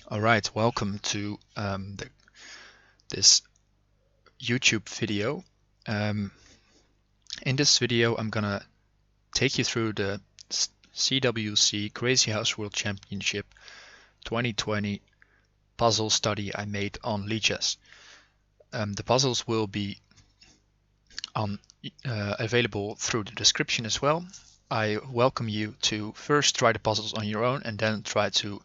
All right, welcome to this YouTube video. In this video, I'm gonna take you through the CWC Crazy House World Championship 2020 puzzle study I made on Lichess. The puzzles will be available through the description as well. I welcome you to first try the puzzles on your own and then try to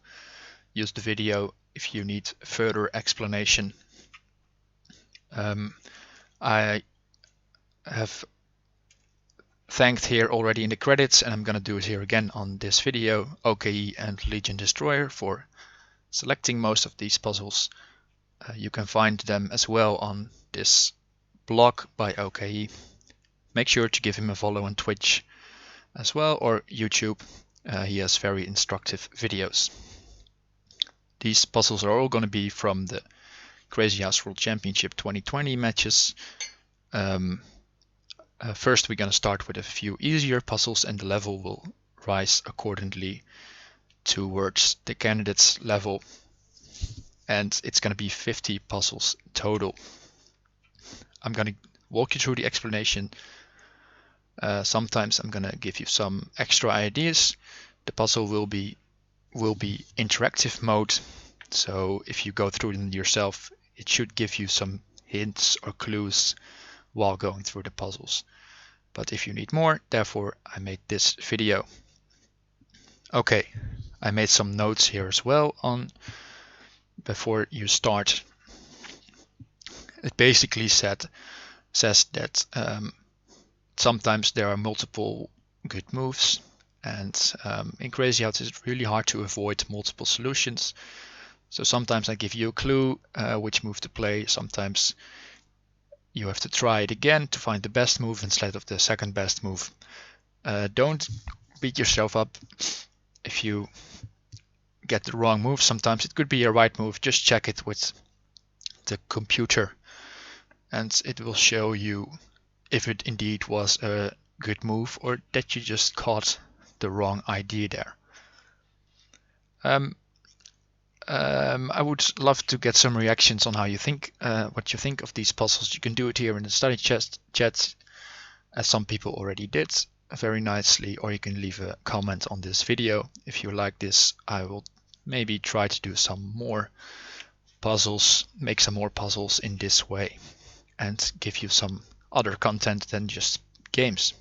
use the video if you need further explanation. I have thanked here already in the credits, and I'm going to do it here again on this video, OKE and Legion Destroyer for selecting most of these puzzles. You can find them as well on this blog by OKE. Make sure to give him a follow on Twitch as well, or YouTube. He has very instructive videos. These puzzles are all going to be from the Crazy House World Championship 2020 matches. First, we're going to start with a few easier puzzles, and the level will rise accordingly towards the candidate's level. And it's going to be 50 puzzles total. I'm going to walk you through the explanation. Sometimes I'm going to give you some extra ideas. The puzzle will be interactive mode, so if you go through them yourself, it should give you some hints or clues while going through the puzzles. But if you need more, therefore I made this video. Okay, I made some notes here as well on before you start. It basically says that sometimes there are multiple good moves, and in Crazy House it's really hard to avoid multiple solutions. So sometimes I give you a clue which move to play. Sometimes you have to try it again to find the best move instead of the second best move. Don't beat yourself up if you get the wrong move. Sometimes it could be a right move. Just check it with the computer and it will show you if it indeed was a good move or that you just caught the wrong idea there. I would love to get some reactions on how you think, what you think of these puzzles. You can do it here in the study chat, as some people already did very nicely, or you can leave a comment on this video. If you like this, I will maybe try to do some more puzzles, make some more puzzles in this way, and give you some other content than just games.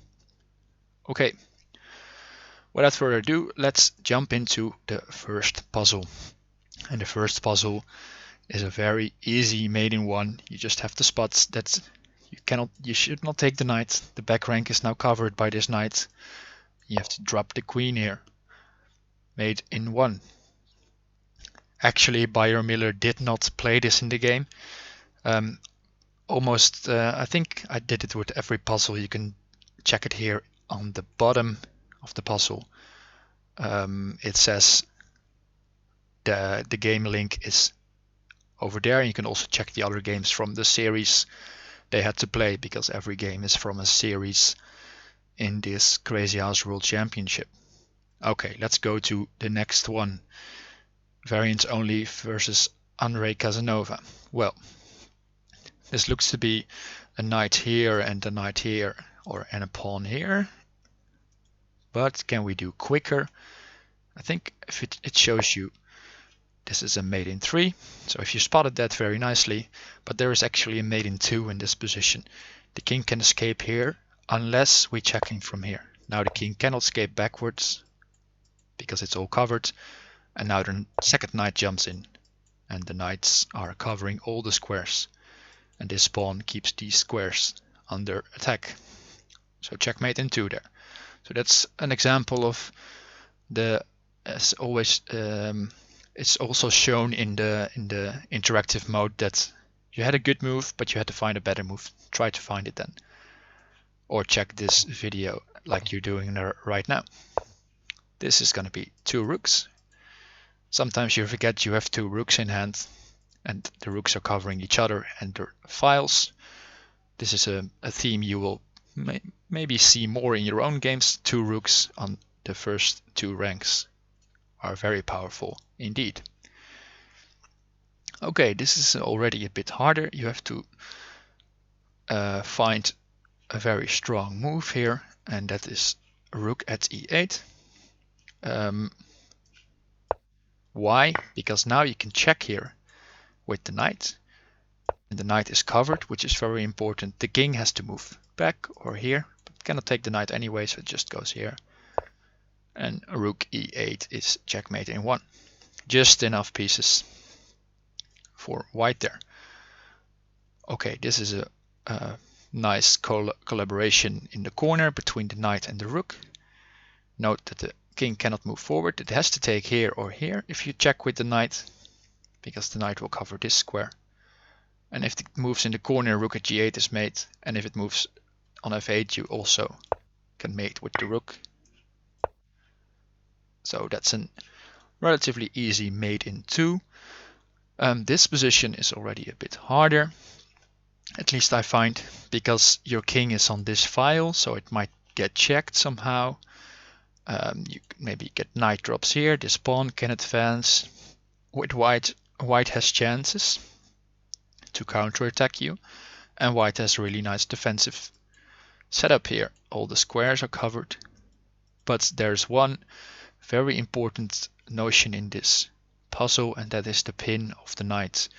Okay, without further ado, let's jump into the first puzzle. And the first puzzle is a very easy maiden one. You just have to spot that you should not take the knight. The back rank is now covered by this knight. You have to drop the queen here. Made in 1. Actually, Bayer Miller did not play this in the game. I think I did it with every puzzle. You can check it here on the bottom of the puzzle. It says the game link is over there. You can also check the other games from the series they had to play, because every game is from a series in this Crazy House World Championship. Okay, let's go to the next one. Variants only versus Andrei Casanova. Well, this looks to be a knight here and a knight here, and a pawn here. But can we do quicker? I think if it shows you this is a mate in 3, so if you spotted that very nicely, but there is actually a mate in 2 in this position. The king can escape here unless we check him from here. Now the king cannot escape backwards because it's all covered, and now the second knight jumps in, and the knights are covering all the squares, and this pawn keeps these squares under attack. So checkmate in 2 there. So that's an example of the, as always, it's also shown in the interactive mode that you had a good move, but you had to find a better move. Try to find it then. Or check this video like you're doing right now. This is going to be 2 rooks. Sometimes you forget you have 2 rooks in hand, and the rooks are covering each other and their files. This is a theme you will maybe see more in your own games. 2 rooks on the first 2 ranks are very powerful indeed. Okay, this is already a bit harder. You have to find a very strong move here, and that is rook at e8. Why? Because now you can check here with the knight, and the knight is covered, which is very important. The king has to move back or here, but it cannot take the knight anyway, so it just goes here. And rook e8 is checkmate in one. Just enough pieces for white there. Okay, this is a nice collaboration in the corner between the knight and the rook. Note that the king cannot move forward. It has to take here or here if you check with the knight, because the knight will cover this square. And if it moves in the corner, rook at g8 is mate. And if it moves on f8, you also can mate with the rook. So that's a relatively easy mate in two. This position is already a bit harder, at least I find, because your king is on this file, so it might get checked somehow. You maybe get knight drops here, this pawn can advance. With white has chances to counterattack you, and white has a really nice defensive setup here. All the squares are covered, but there's one very important notion in this puzzle, and that is the pin of the knight.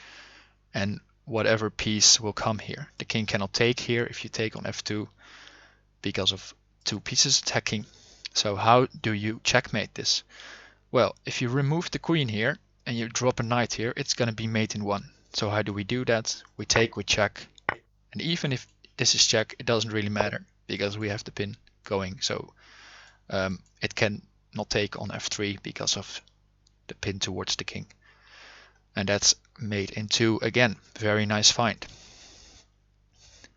And whatever piece will come here. The king cannot take here if you take on f2 because of two pieces attacking. So how do you checkmate this? Well, if you remove the queen here and you drop a knight here, it's going to be mate in one. So how do we do that? We take with check. And even if this is check, it doesn't really matter because we have the pin going. So it can not take on f3 because of the pin towards the king. And that's mate in two again. Very nice find.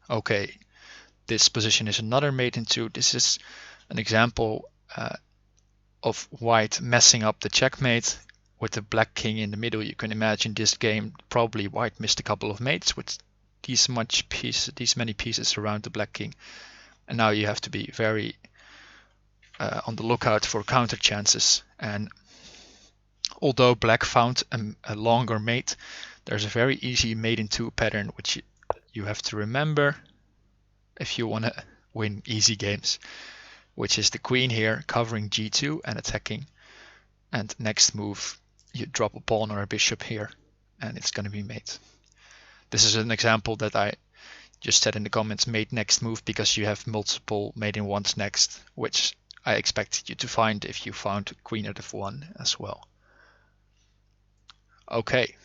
Okay, this position is another mate in two. This is an example of white messing up the checkmate with the black king in the middle. You can imagine this game, probably white missed a couple of mates with these many pieces around the black king. And now you have to be very on the lookout for counter chances. And although black found a longer mate, there's a very easy mate in two pattern which you have to remember if you want to win easy games, which is the queen here covering g2 and attacking. And next move, you drop a pawn or a bishop here, and it's going to be mate. This is an example that I just said in the comments, mate next move, because you have multiple mate in ones next, which I expected you to find if you found queen at f1 as well. Okay,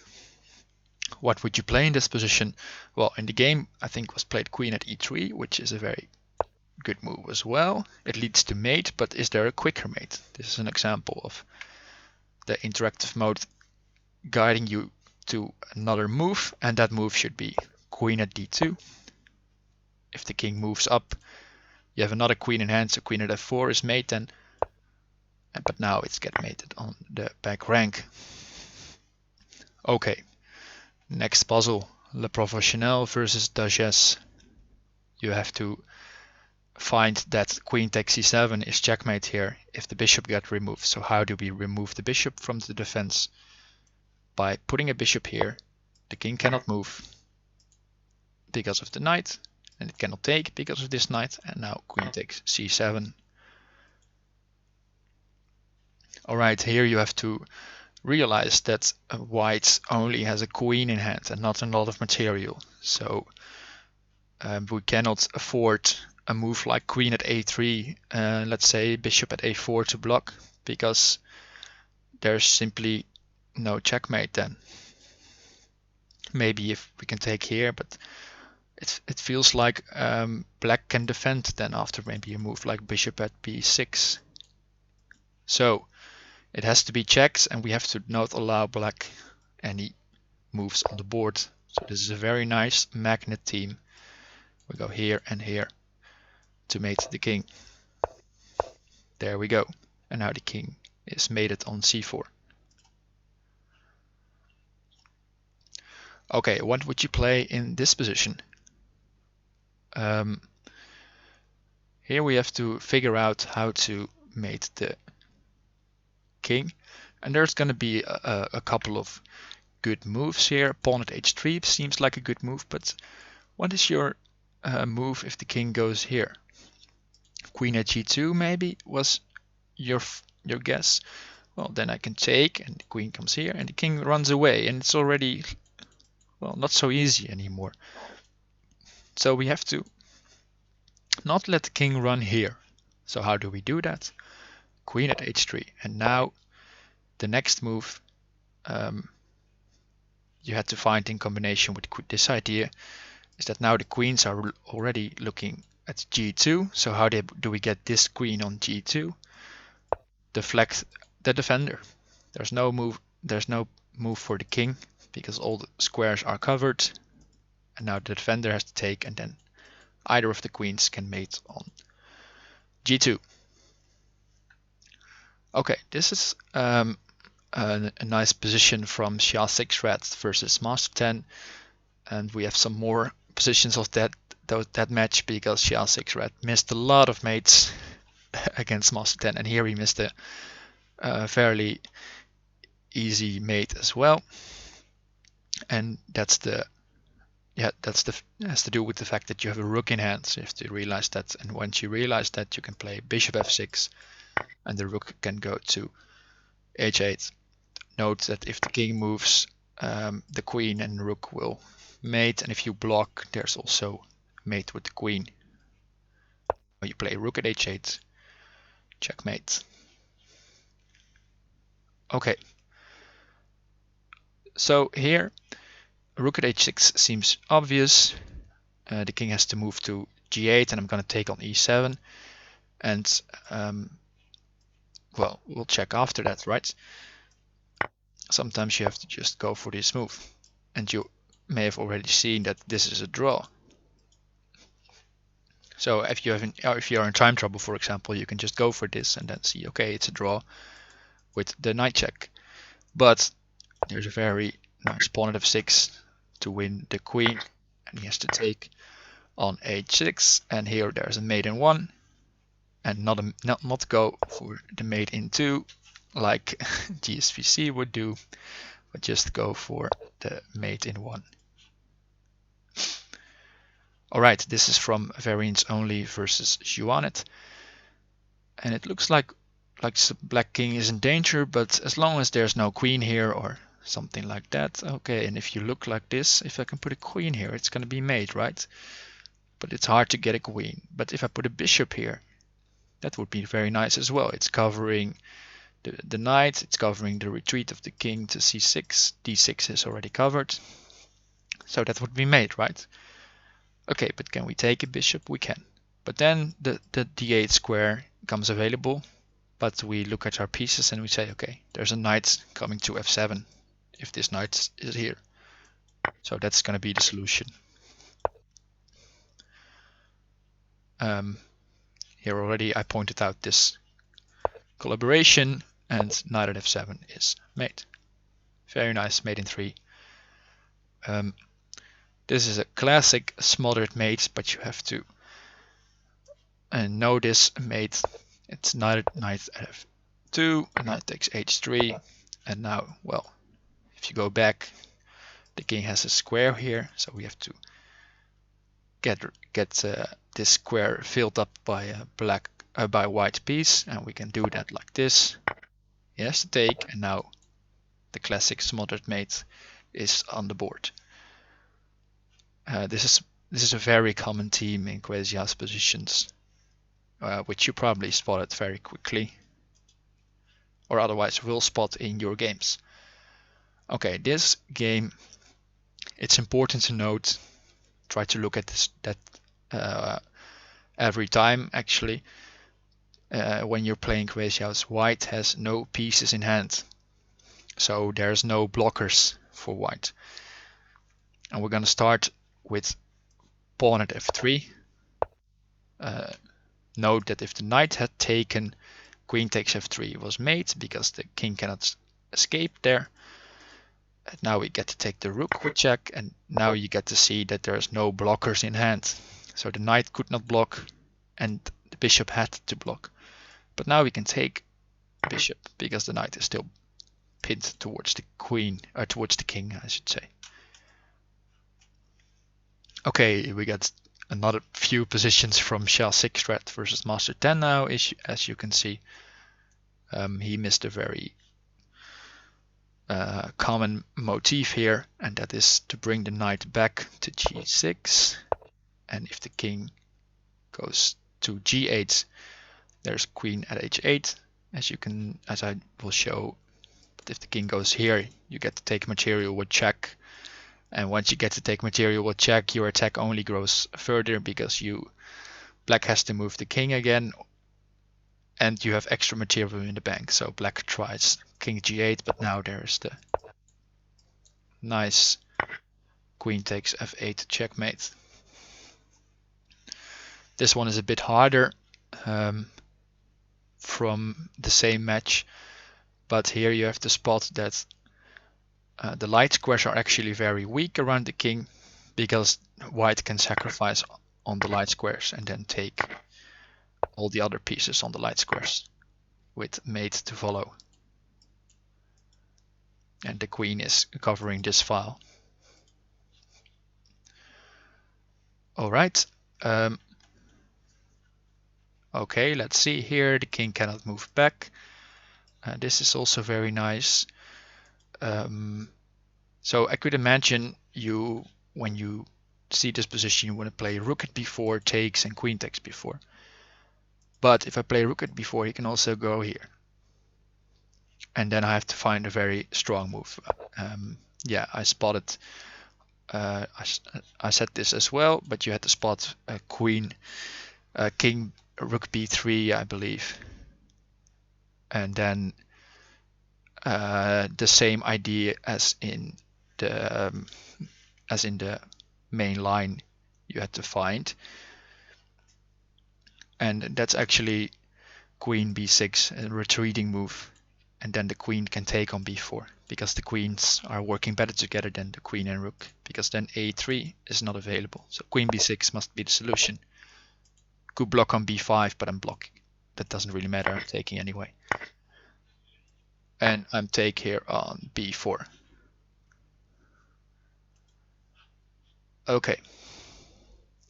what would you play in this position? Well, in the game, I think was played queen at e3, which is a very good move as well. It leads to mate, but is there a quicker mate? This is an example of the interactive mode guiding you to another move, and that move should be queen at d2. If the king moves up, you have another queen in hand, so queen at f4 is mate then. But now it's get mated on the back rank. Okay, next puzzle, Le Professionnel versus Gsvc. You have to find that queen takes c7 is checkmate here if the bishop gets removed. So how do we remove the bishop from the defense? By putting a bishop here. The king cannot move because of the knight, and it cannot take because of this knight, and now queen takes c7. Alright, here you have to realize that white only has a queen in hand and not a lot of material. So we cannot afford a move like queen at a3, let's say bishop at a4 to block, because there's simply no checkmate then. Maybe if we can take here, but it feels like black can defend then after maybe a move like bishop at b6. So it has to be checked, and we have to not allow black any moves on the board. So this is a very nice magnet team. We go here and here to mate the king. There we go. And now the king is mated on c4. Okay, what would you play in this position? Here we have to figure out how to mate the king, and there's going to be a couple of good moves here. Pawn at h3 seems like a good move, but what is your move if the king goes here? Queen at g2 maybe was your guess. Well, then I can take, and the queen comes here, and the king runs away, and it's already, well, not so easy anymore. So we have to not let the king run here. So how do we do that? Queen at h3, and now the next move you had to find in combination with this idea is that now the queens are already looking at g2. So how do we get this queen on g2? Deflect the defender. There's no move for the king because all the squares are covered, and now the defender has to take, and then either of the queens can mate on g2. Okay, this is a nice position from SHA-6 red versus Master 10, and we have some more positions of that match because SHA-6 red missed a lot of mates against Master 10, and here he missed a fairly easy mate as well, and has to do with the fact that you have a rook in hand. So you have to realize that, and once you realize that, you can play bishop f6, and the rook can go to h8. Note that if the king moves, the queen and rook will mate, and if you block, there's also mate with the queen. You play rook at h8, checkmate. Okay, so here rook at h6 seems obvious. The king has to move to g8, and I'm going to take on e7, and well, we'll check after that, right? Sometimes you have to just go for this move, and you may have already seen that this is a draw. So if you're in time trouble, for example, you can just go for this and then see, okay, it's a draw with the knight check. But there's a very nice pawn at f6 to win the queen, and he has to take on h6, and here there's a mate in 1, and not go for the mate in 2 like Gsvc would do, but just go for the mate in 1. Alright, this is from variants only versus Juanet, and it looks like black king is in danger, but as long as there's no queen here or something like that, okay. And if you look like this, if I can put a queen here, it's going to be mate, right? But it's hard to get a queen. But if I put a bishop here, that would be very nice as well. It's covering the knight, it's covering the retreat of the king to c6. d6 is already covered, so that would be mate, right? Okay, but can we take a bishop? We can. But then the d8 square comes available, but we look at our pieces and we say, okay, there's a knight coming to f7 if this knight is here. So that's going to be the solution. Here already I pointed out this collaboration, and knight at f7 is mate. Very nice, mate in 3. This is a classic smothered mate, but you have to know this mate. It's knight at f2, knight takes h3, and now, well, if you go back, the king has a square here, so we have to get this square filled up by a white piece, and we can do that like this. He has to take, and now the classic smothered mate is on the board. This is a very common theme in Gsvc's positions, which you probably spotted very quickly, or otherwise will spot in your games. Okay, this game, it's important to note, try to look at that every time actually. When you're playing Gsvc's, white has no pieces in hand, so there's no blockers for white. And we're going to start with pawn at f3. Note that if the knight had taken, queen takes f3 was mate because the king cannot escape there. And now we get to take the rook with check, and now you get to see that there's no blockers in hand. So the knight could not block and the bishop had to block. But now we can take bishop because the knight is still pinned towards the queen, or towards the king, I should say. Okay, we got another few positions from Shell 6 threat versus Master 10 now, as you can see. He missed a very common motif here, and that is to bring the knight back to G6. And if the king goes to G8, there's queen at H8, as I will show. But if the king goes here, you get to take material with check. And once you get to take material with check, your attack only grows further because black has to move the king again, and you have extra material in the bank. So black tries king G8, but now there's the nice queen takes F8 checkmate. This one is a bit harder from the same match, but here you have to spot that the light squares are actually very weak around the king, because white can sacrifice on the light squares and then take all the other pieces on the light squares with mate to follow. And the queen is covering this file. Alright. Okay, let's see here. The king cannot move back. This is also very nice. So I could imagine when you see this position, you want to play rook at b4 takes and queen takes b4. But if I play rook at b4, he can also go here. And then I have to find a very strong move. Yeah, I spotted. I said this as well, but you had to spot a queen, king, rook b3, I believe. And then the same idea as in the main line you had to find. And that's actually queen b6, a retreating move. And then the queen can take on b4, because the queens are working better together than the queen and rook, because then a3 is not available. So queen b6 must be the solution. Could block on b5, but I'm blocking. That doesn't really matter, I'm taking anyway. And I'm take here on b4. Okay.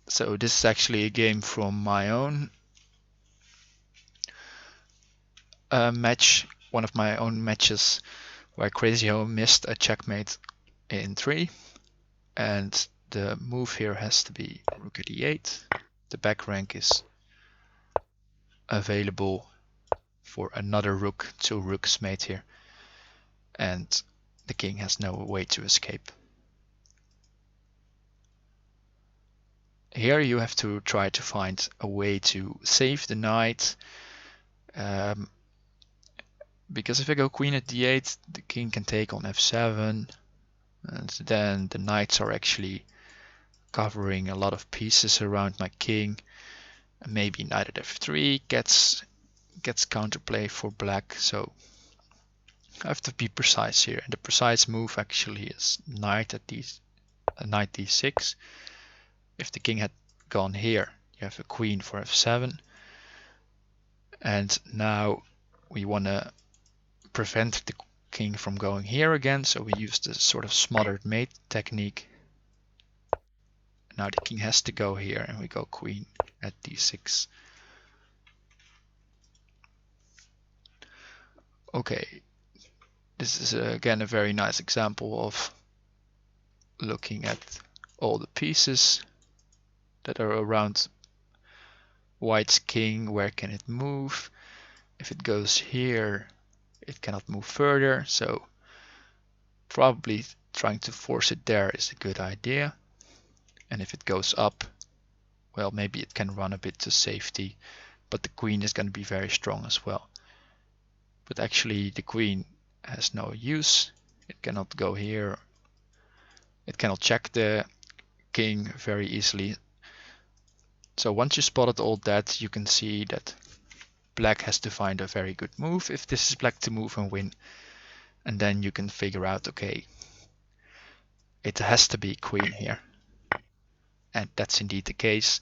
So this is actually a game from my own match, one of my own matches, where Crazy Home missed a checkmate in 3. And the move here has to be rook at e8. The back rank is available for another rook, 2 rooks mate here. And the king has no way to escape. Here you have to try to find a way to save the knight. Because if I go queen at d8, the king can take on f7. And then the knights are actually covering a lot of pieces around my king. And maybe knight at f3 gets counterplay for black. So I have to be precise here. And the precise move actually is knight d6. If the king had gone here, you have a queen for f7. And now we want to prevent the king from going here again, so we use the sort of smothered mate technique. Now the king has to go here, and we go queen at d6. Okay, this is again a very nice example of looking at all the pieces that are around white's king. Where can it move? If it goes here, it cannot move further, so probably trying to force it there is a good idea. And if it goes up, well, maybe it can run a bit to safety, but the queen is going to be very strong as well. But actually the queen has no use. It cannot go here. It cannot check the king very easily. So once you spotted all that, you can see that black has to find a very good move if this is black to move and win. And then you can figure out, okay, it has to be queen here. And that's indeed the case.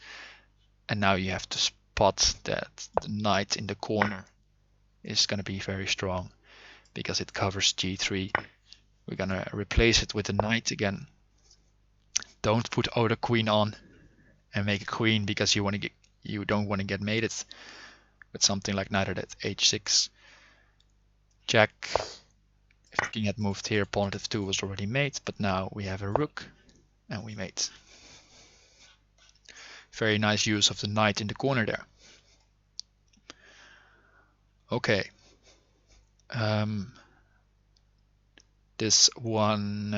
And now you have to spot that the knight in the corner is going to be very strong, because it covers g3. We're gonna replace it with a knight again. Don't put auto queen on and make a queen because you don't want to get mated with something like knight at h6. Check. If the king had moved here, pawn at f2 was already made, but now we have a rook and we mate. Very nice use of the knight in the corner there. Okay. This one,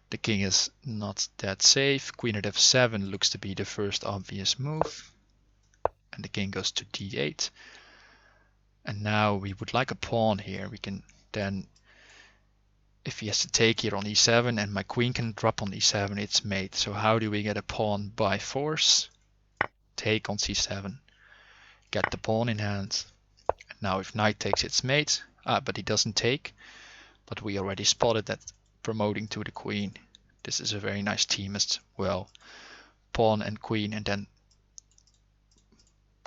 the king is not that safe. Queen at f7 looks to be the first obvious move. And the king goes to d8. And now we would like a pawn here. We can then, if he has to take here on e7 and my queen can drop on e7, it's mate. So how do we get a pawn by force? Take on c7. Get the pawn in hand. And now if knight takes, it's mate. But he doesn't take. But we already spotted that promoting to the queen. This is a very nice team as well. Pawn and queen, and then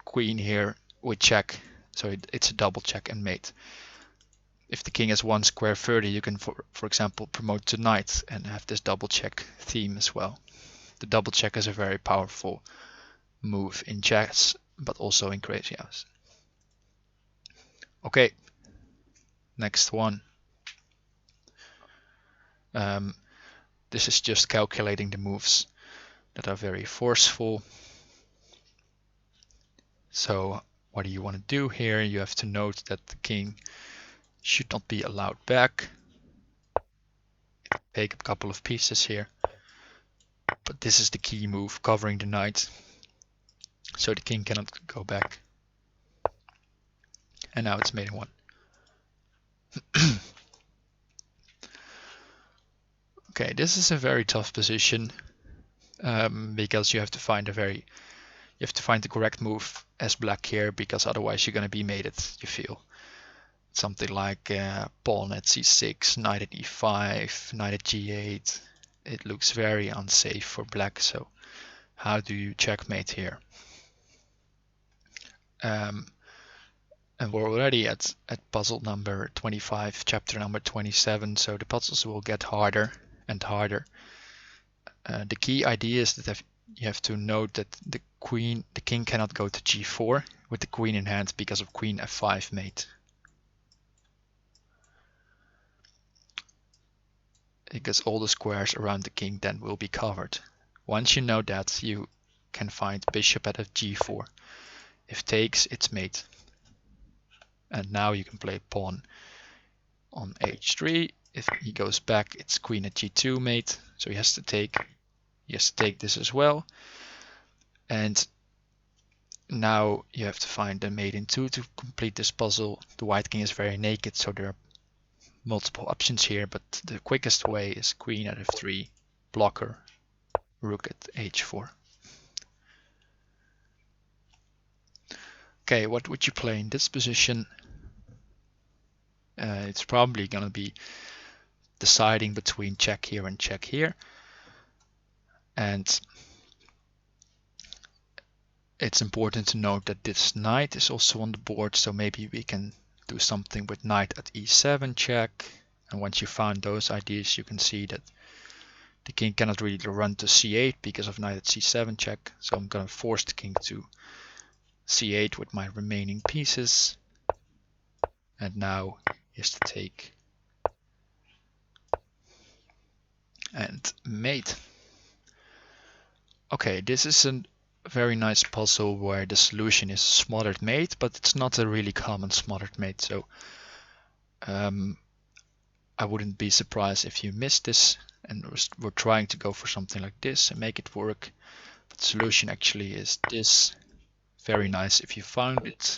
queen here with check. So it's a double check and mate. If the king has one square further, you can, for example, promote to knight and have this double check theme as well. The double check is a very powerful move in chess, but also in crazy house. Okay, next one. This is just calculating the moves that are very forceful. So what do you want to do here? You have to note that the king should not be allowed back. Take a couple of pieces here. But this is the key move, covering the knight. So the king cannot go back. And now it's mating one. Okay, this is a very tough position because you have to find the correct move as black here, because otherwise you're going to be mated, you feel. Something like pawn at c6, knight at e5, knight at g8. It looks very unsafe for black, so how do you checkmate here? And we're already at puzzle number 25, chapter number 27, so the puzzles will get harder and harder. The key idea is that you have to note that the king cannot go to g4 with the queen in hand because of queen f5 mate. Because all the squares around the king then will be covered. Once you know that, you can find bishop at g4. If takes, it's mate. And now you can play pawn on h3. If he goes back, it's queen at g2 mate. So he has to take. He has to take this as well. And now you have to find the mate in 2 to complete this puzzle. The white king is very naked, so there are multiple options here, but the quickest way is queen at f3, blocker, rook at h4. Okay, what would you play in this position? It's probably going to be deciding between check here and check here. And it's important to note that this knight is also on the board, so maybe we can do something with knight at e7 check. And once you found those ideas, you can see that the king cannot really run to c8 because of knight at c7 check. So I'm going to force the king to c8 with my remaining pieces. And now he has to take and mate. Okay, this is a very nice puzzle where the solution is smothered mate, but it's not a really common smothered mate. So I wouldn't be surprised if you missed this and we're trying to go for something like this and make it work. But the solution actually is this. Very nice if you found it.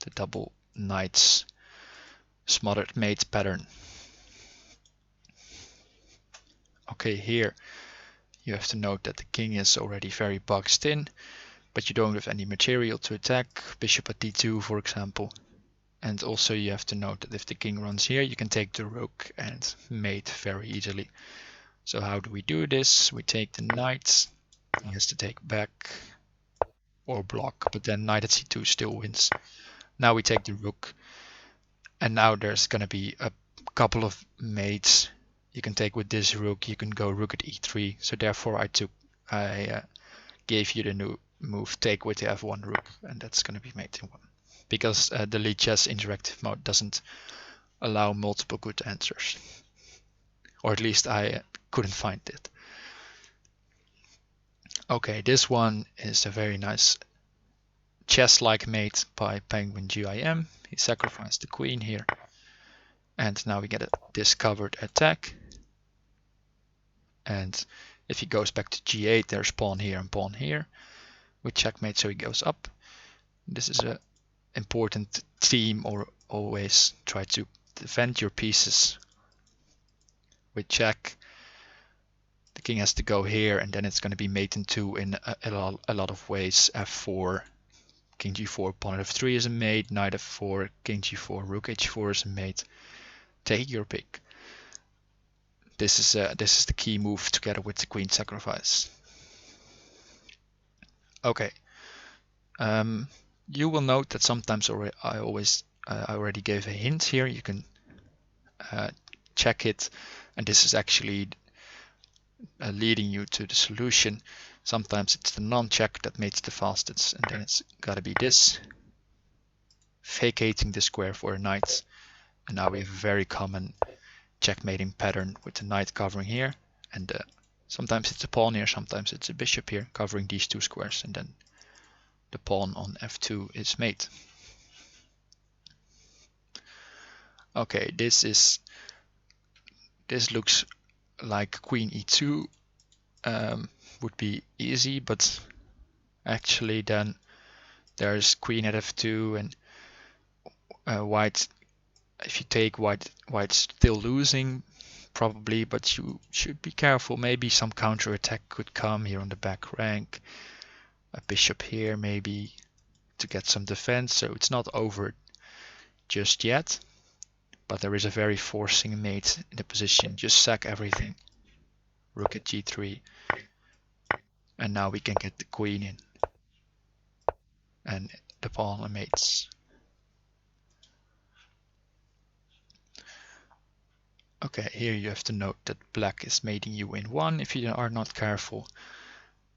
The double knights smothered mate pattern. Okay, here you have to note that the king is already very boxed in, but you don't have any material to attack, bishop at d2 for example. And also you have to note that if the king runs here, you can take the rook and mate very easily. So how do we do this? We take the knight, he has to take back or block, but then knight at c2 still wins. Now we take the rook And now there's going to be a couple of mates you can take with this rook. You can go rook at e3. So therefore I gave you the new move take with the f1 rook, and that's going to be mate in 1. Because the lead chess interactive mode doesn't allow multiple good answers. Or at least I couldn't find it. Okay, this one is a very nice chess-like mate by Penguin GIM. He sacrificed the queen here. And now we get a discovered attack. And if he goes back to g8, there's pawn here and pawn here. With checkmate, so he goes up. This is an important theme, or always try to defend your pieces. With check, the king has to go here, and then it's going to be mate in 2 in a lot of ways. f4, king g4, pawn f3 is a mate, knight f4, king g4, rook h4 is a mate. Take your pick. This is the key move together with the queen sacrifice. Okay. You will note that sometimes I already gave a hint here. You can check it, and this is actually leading you to the solution. Sometimes it's the non-check that makes the fastest, and then it's got to be this, vacating the square for a knight. And now we have a very common checkmating pattern with the knight covering here, and sometimes it's a pawn here, sometimes it's a bishop here, covering these 2 squares, and then the pawn on f2 is mate. Okay, this looks like queen e2 would be easy, but actually then there's queen at f2, and white, if you take white's still losing probably, but you should be careful. Maybe some counter attack could come here on the back rank, a bishop here maybe to get some defense, so it's not over just yet. But there is a very forcing mate in the position. Just sack everything. Rook at g3. And now we can get the queen in. And the pawn and mates. Okay, here you have to note that black is mating you in 1 if you are not careful.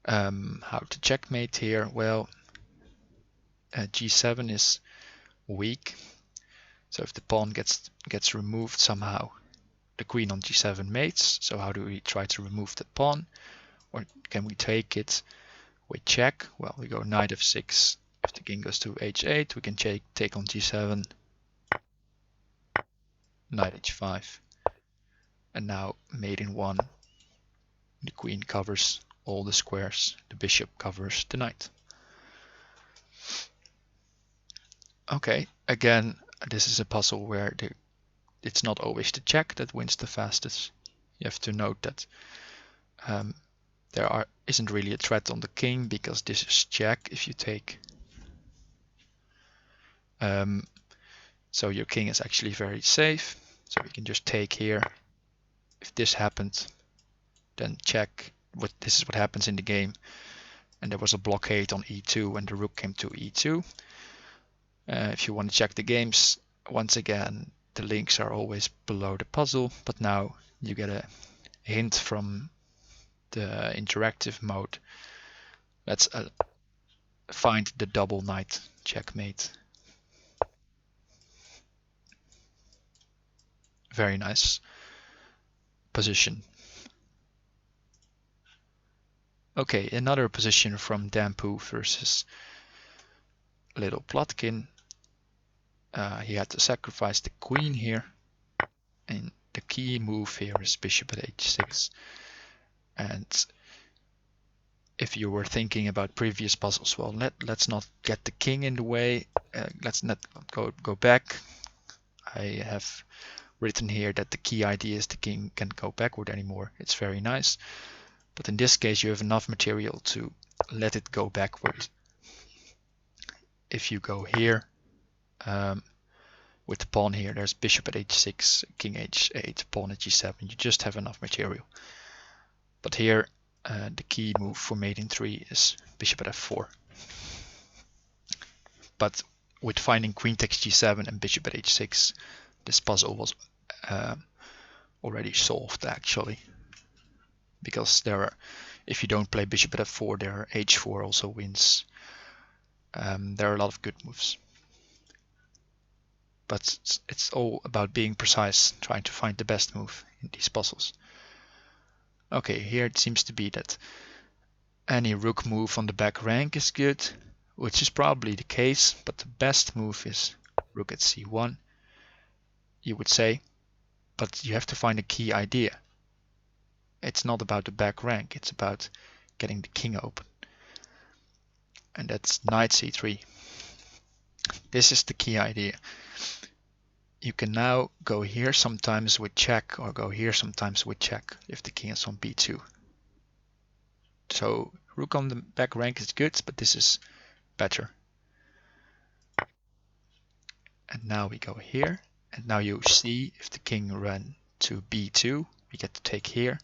How to checkmate here? Well, g7 is weak. So if the pawn gets removed somehow, the queen on g7 mates. So how do we try to remove the pawn? Or can we take it with check? Well, we go knight f6. If the king goes to h8, we can take on g7, knight h5. And now mate in 1. The queen covers all the squares. The bishop covers the knight. Okay, again, this is a puzzle where it's not always the check that wins the fastest. You have to note that there isn't really a threat on the king because this is check if you take. So your king is actually very safe. So we can just take here. If this happened, then check. This is what happens in the game. And there was a blockade on e2 when the rook came to e2. If you want to check the games, once again, the links are always below the puzzle. But now you get a hint from the interactive mode. Let's find the double knight checkmate. Very nice position. Okay, another position from Dampu versus little Plotkin. He had to sacrifice the queen here, and the key move here is bishop at h6. And if you were thinking about previous puzzles, well, let's not get the king in the way. Let's not go back. I have written here that the key idea is the king can't go backward anymore. It's very nice. But in this case, you have enough material to let it go backward. If you go here, with the pawn here, there's bishop at h6, king h8, pawn at g7. You just have enough material. But here, the key move for mate in 3 is bishop at f4. But with finding queen takes g7 and bishop at h6, this puzzle was already solved actually, because there are, if you don't play bishop at f4, there are h4 also wins. There are a lot of good moves, but it's all about being precise, trying to find the best move in these puzzles. Okay, here it seems to be that any rook move on the back rank is good, which is probably the case, but the best move is rook at c1, you would say, but you have to find a key idea. It's not about the back rank, it's about getting the king open. And that's knight c3. This is the key idea. You can now go here sometimes with check, or go here sometimes with check if the king is on b2. So rook on the back rank is good, but this is better. And now we go here, and now you see if the king ran to b2, we get to take here.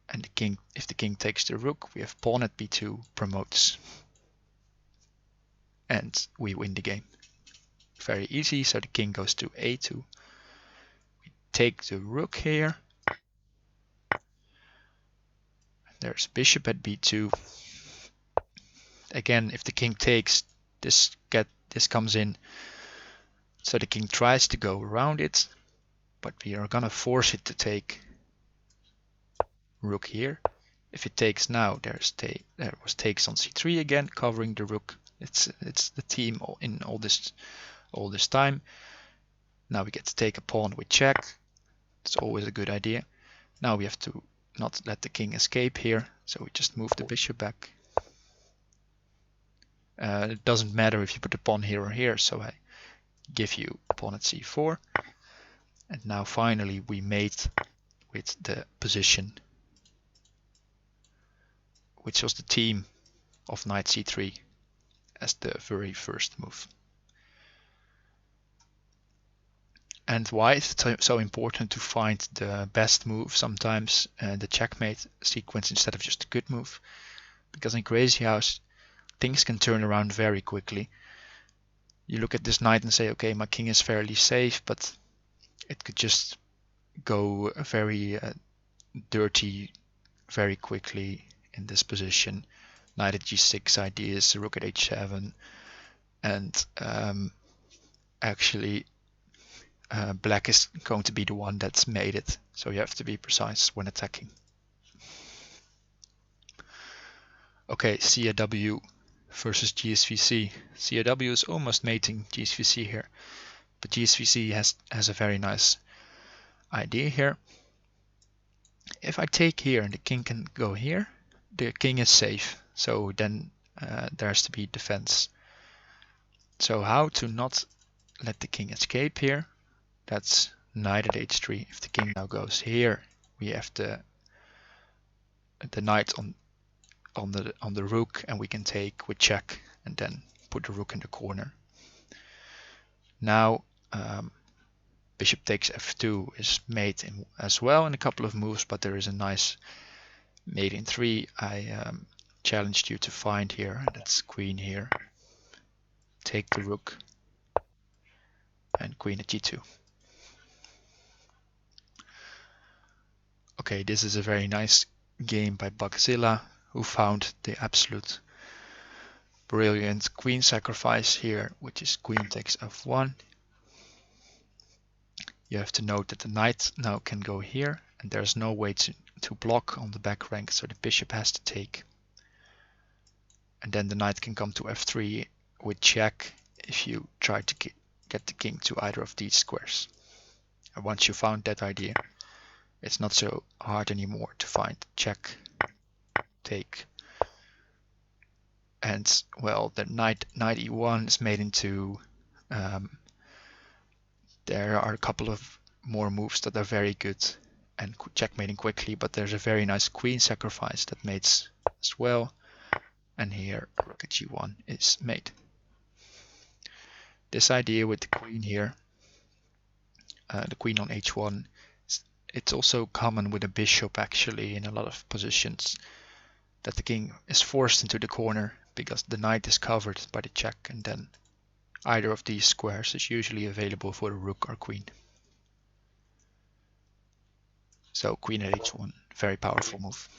And the king, if the king takes the rook, we have pawn at b2 promotes. And we win the game. Very easy, so the king goes to a2. We take the rook here. There's bishop at b2. Again, if the king takes, this comes in. So the king tries to go around it, but we are gonna force it to take rook here. If it takes now, there was takes on c3 again, covering the rook. It's the theme in all this time. Now we get to take a pawn with check. It's always a good idea. Now we have to not let the king escape here, so we just move the bishop back. It doesn't matter if you put the pawn here or here, so I give you pawn at c4. And now finally we mate with the position, which was the theme of knight c3 as the very first move. And why is it so important to find the best move sometimes, the checkmate sequence instead of just a good move? Because in Crazy House, things can turn around very quickly. You look at this knight and say, okay, my king is fairly safe, but it could just go very dirty very quickly in this position. Knight at g6 ideas, rook at h7, and actually black is going to be the one that's made it, so you have to be precise when attacking. Okay, CW versus Gsvc. CW is almost mating Gsvc here, but Gsvc has a very nice idea here. If I take here and the king can go here, the king is safe, so then there has to be defense. So how to not let the king escape here? That's knight at h3. If the king now goes here, we have the knight on the rook, and we can take with check and then put the rook in the corner. Now bishop takes f2 is made as well in a couple of moves, but there is a nice mate in 3 I challenged you to find here, and that's queen here. Take the rook and queen at g2. Okay, this is a very nice game by Bugzilla, who found the absolute brilliant queen sacrifice here, which is queen takes f1. You have to note that the knight now can go here, and there's no way to block on the back rank, so the bishop has to take. And then the knight can come to f3 with check if you try to get the king to either of these squares. And once you found that idea, it's not so hard anymore to find check, take. And well, the knight e1 is made into there are a couple of more moves that are very good and checkmating quickly, but there's a very nice queen sacrifice that mates as well. And here rook at g1 is made. This idea with the queen here, the queen on h1, it's also common with a bishop actually in a lot of positions, that the king is forced into the corner because the knight is covered by the check, and then Either of these squares is usually available for the rook or queen. So queen at h1, very powerful move.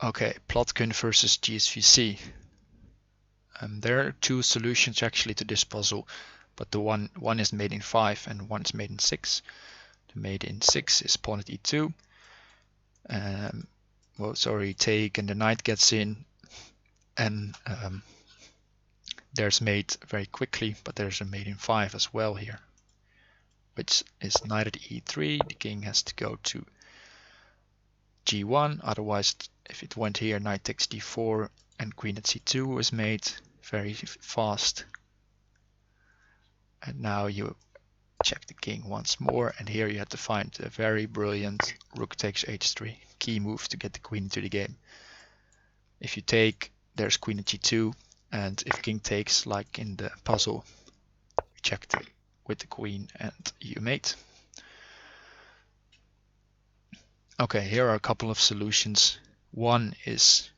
Okay, Plotkin versus Gsvc. There are two solutions actually to this puzzle, but the one is made in 5 and one is made in 6. The made in 6 is pawn at e2. Take, and the knight gets in, and there's mate very quickly, but there's a mate in 5 as well here, which is knight at e3. The king has to go to g1, otherwise if it went here, knight takes d4, and queen at c2 is made very fast. And now you check the king once more, and here you have to find a very brilliant rook takes h3, key move to get the queen into the game. If you take, there's queen at g2, and if king takes, like in the puzzle, you check with the queen and you mate. Okay, here are a couple of solutions. One is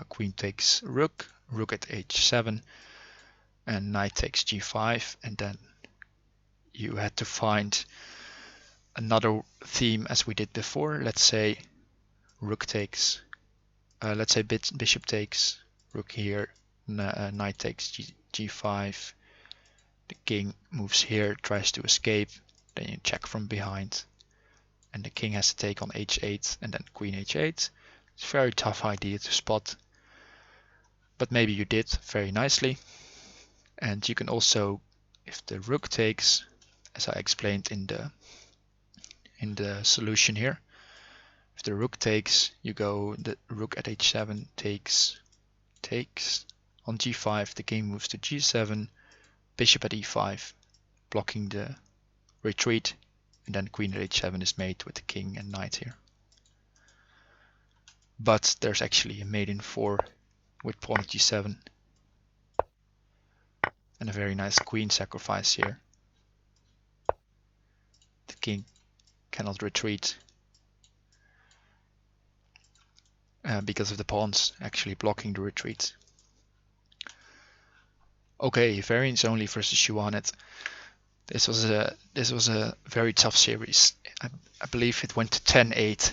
queen takes rook, rook at h7, and knight takes g5, and then you had to find another theme as we did before. Let's say rook takes, let's say bishop takes, rook here, knight takes g5, the king moves here, tries to escape, then you check from behind, and the king has to take on h8 and then queen h8. It's a very tough idea to spot, but maybe you did very nicely. And you can also, if the rook takes, as I explained in the solution here, if the rook takes, you go the rook at h7 takes on g5, the king moves to g7, bishop at e5, blocking the retreat, and then queen at h7 is made with the king and knight here. But there's actually a mate in 4 with pawn at g7, and a very nice queen sacrifice here. The king cannot retreat because of the pawns actually blocking the retreat. Okay, variance only versus Shuanet. This was a very tough series. I believe it went to 10-8,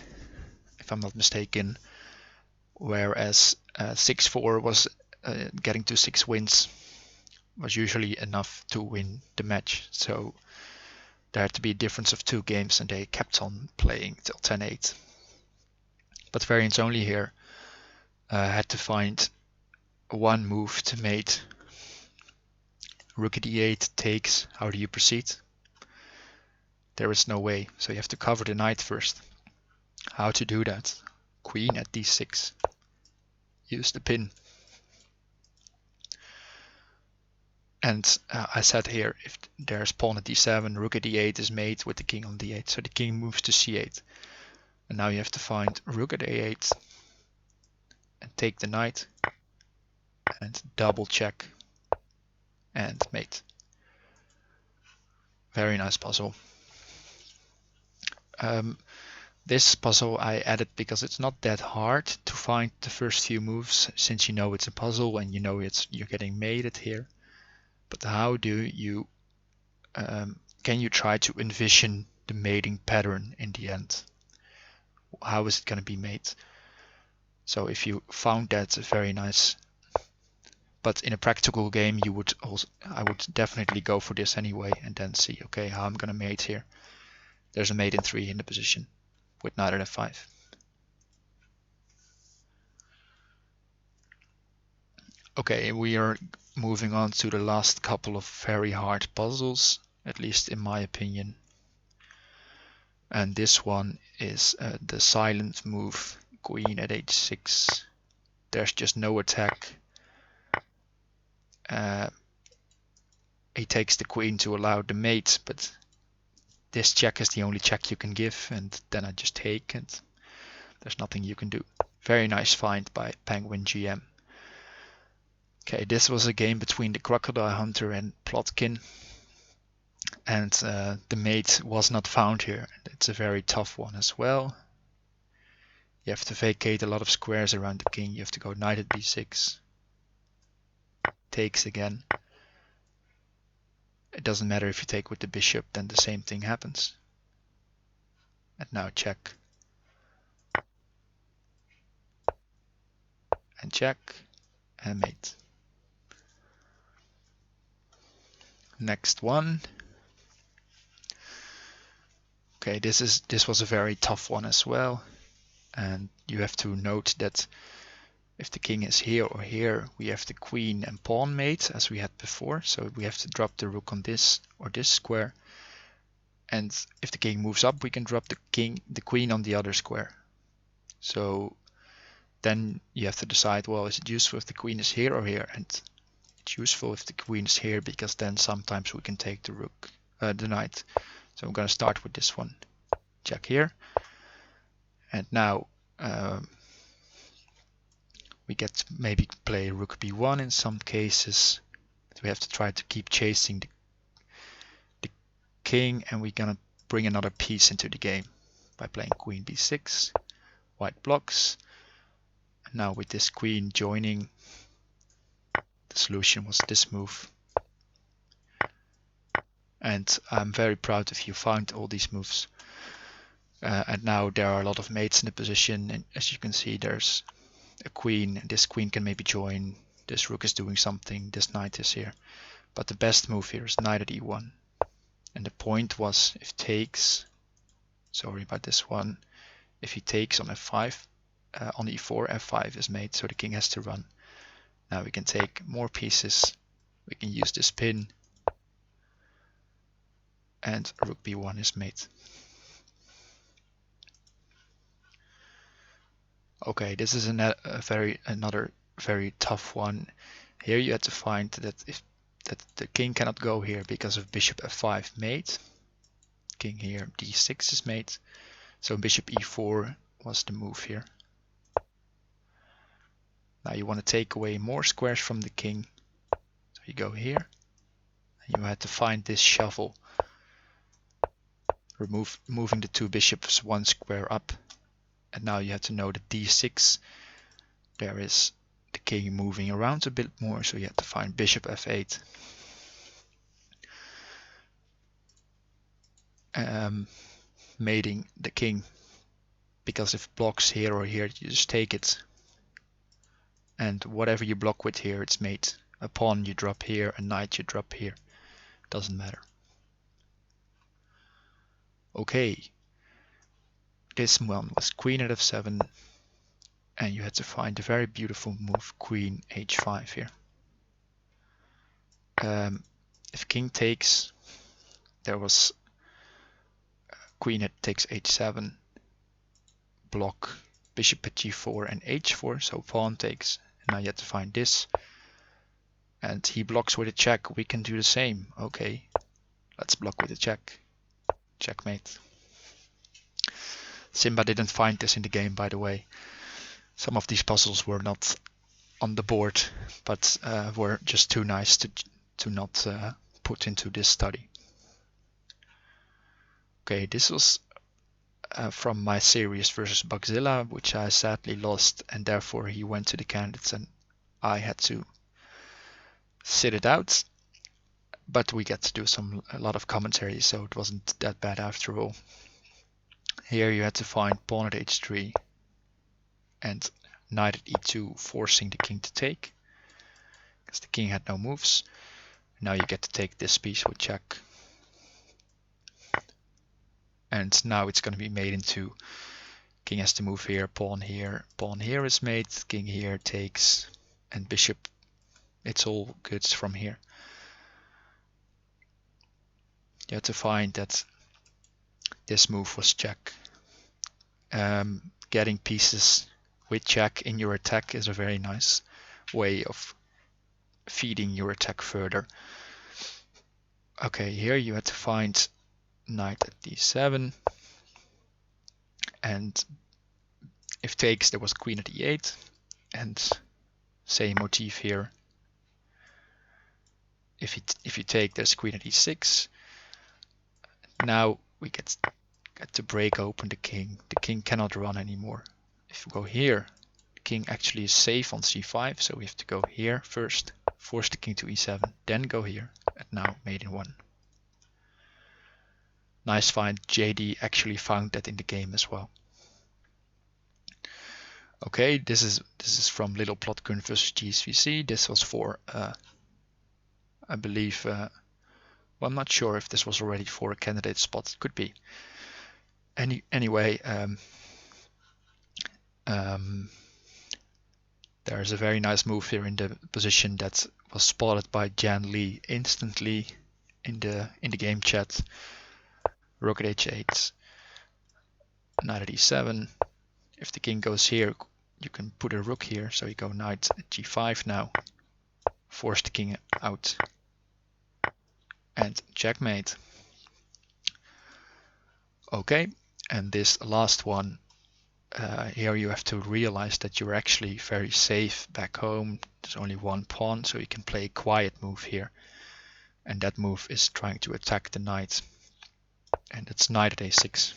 if I'm not mistaken, whereas 6-4 was getting to 6 wins was usually enough to win the match. So there had to be a difference of 2 games, and they kept on playing till 10-8. But variance only here had to find one move to mate. Rook at e8 takes. How do you proceed? There is no way, so you have to cover the knight first. How to do that? Queen at d6. Use the pin. And I said here, if there's pawn at d7, rook at d8 is made with the king on d8, so the king moves to c8. And now you have to find rook at a8 and take the knight and double check and mate. Very nice puzzle. This puzzle I added because it's not that hard to find the first few moves, since you know it's a puzzle and you know you're getting mated here. But how do you can you try to envision the mating pattern in the end? How is it going to be made? So if you found that very nice, but in a practical game I would definitely go for this anyway, and then see, okay, how I'm going to mate here. There's a mate in 3 in the position with knight at f5. Okay, we are moving on to the last couple of very hard puzzles, at least in my opinion. And this one is the silent move, queen at h6. There's just no attack. He takes the queen to allow the mate, but this check is the only check you can give, and then I just take, and there's nothing you can do. Very nice find by Penguin GM. Okay, this was a game between the Crocodile Hunter and Plotkin, and the mate was not found here. It's a very tough one as well. You have to vacate a lot of squares around the king. You have to go knight at b6, takes again. It doesn't matter if you take with the bishop, then the same thing happens. And now check. And check. And mate. Next one. Okay, this was a very tough one as well. And you have to note that if the king is here or here, we have the queen and pawn mate as we had before. So we have to drop the rook on this or this square. And if the king moves up, we can drop the queen on the other square. So then you have to decide, well, is it useful if the queen is here or here? And it's useful if the queen is here because then sometimes we can take the rook, the knight. So I'm going to start with this one. Check here. And now we get to maybe play rook b1 in some cases. We have to try to keep chasing the king, and we're going to bring another piece into the game by playing queen b6. White blocks. And now with this queen joining, the solution was this move. And I'm very proud if you found all these moves. And now there are a lot of mates in the position, and as you can see, there's a queen, and this queen can maybe join. This rook is doing something, this knight is here. But the best move here is knight at e1. And the point was, if takes, sorry about this one, if he takes on f5, on e4, f5 is made, so the king has to run. Now we can take more pieces, we can use this pin, and rook b1 is made. Okay, this is another very tough one. Here you had to find that the king cannot go here because of bishop f5 mate. King here, d6 is made. So bishop e4 was the move here. Now you want to take away more squares from the king. So you go here. And you had to find this shuffle. Moving the two bishops one square up. And now you have to know that d6, there is the king moving around a bit more, so you have to find bishop f8. Mating the king, because if it blocks here or here, you just take it. And whatever you block with here, it's mate. A pawn you drop here, a knight you drop here. Doesn't matter. Okay. This one was queen at f7, and you had to find a very beautiful move, queen h5 here. If king takes, there was queen takes h7, block bishop at g4 and h4, so pawn takes. And now you have to find this, and he blocks with a check. We can do the same. Okay, let's block with a check. Checkmate. Simba didn't find this in the game, by the way. Some of these puzzles were not on the board, but were just too nice to not put into this study. Okay, this was from my series versus Bugzilla, which I sadly lost, and therefore he went to the candidates and I had to sit it out. But we get to do a lot of commentary, so it wasn't that bad after all. Here you had to find pawn at h3 and knight at e2, forcing the king to take, because the king had no moves. Now you get to take this piece with check. And now it's going to be made into king has to move here, pawn here is made, king here takes, and bishop. It's all good from here. You have to find that this move was check. Getting pieces with check in your attack is a very nice way of feeding your attack further. Okay, here you had to find knight at d7, and if takes, there was queen at e8, and same motif here. If you take, there's queen at e6. Now we get to break open the king. The king cannot run anymore. if we go here, the king actually is safe on c5, so we have to go here first, force the king to e7, then go here, and now mate in 1. Nice find. JD actually found that in the game as well. Okay, this is from Little Plotkin versus Gsvc. This was for I believe, well, I'm not sure if this was already for a candidate spot. It could be. Anyway, there's a very nice move here in the position that was spotted by Jan Lee instantly in the game chat. Rook at h8, knight at e7. If the king goes here, you can put a rook here, so you go knight at g5 now, force the king out, and checkmate. Okay, and this last one, here you have to realize that you're actually very safe back home. There's only one pawn, so you can play a quiet move here, and that move is trying to attack the knight, and it's knight at a6.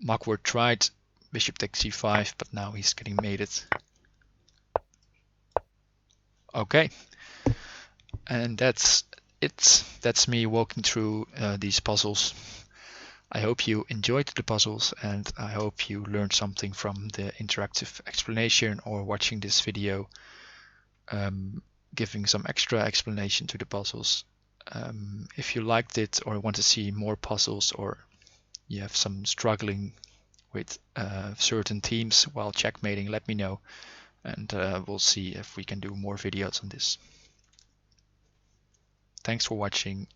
Markward tried bishop takes c5, but now he's getting mated. Okay, and that's it. That's me walking through these puzzles. I hope you enjoyed the puzzles, and I hope you learned something from the interactive explanation or watching this video, giving some extra explanation to the puzzles. If you liked it or want to see more puzzles, or you have some struggling with certain teams while checkmating, let me know, and we'll see if we can do more videos on this. Thanks for watching.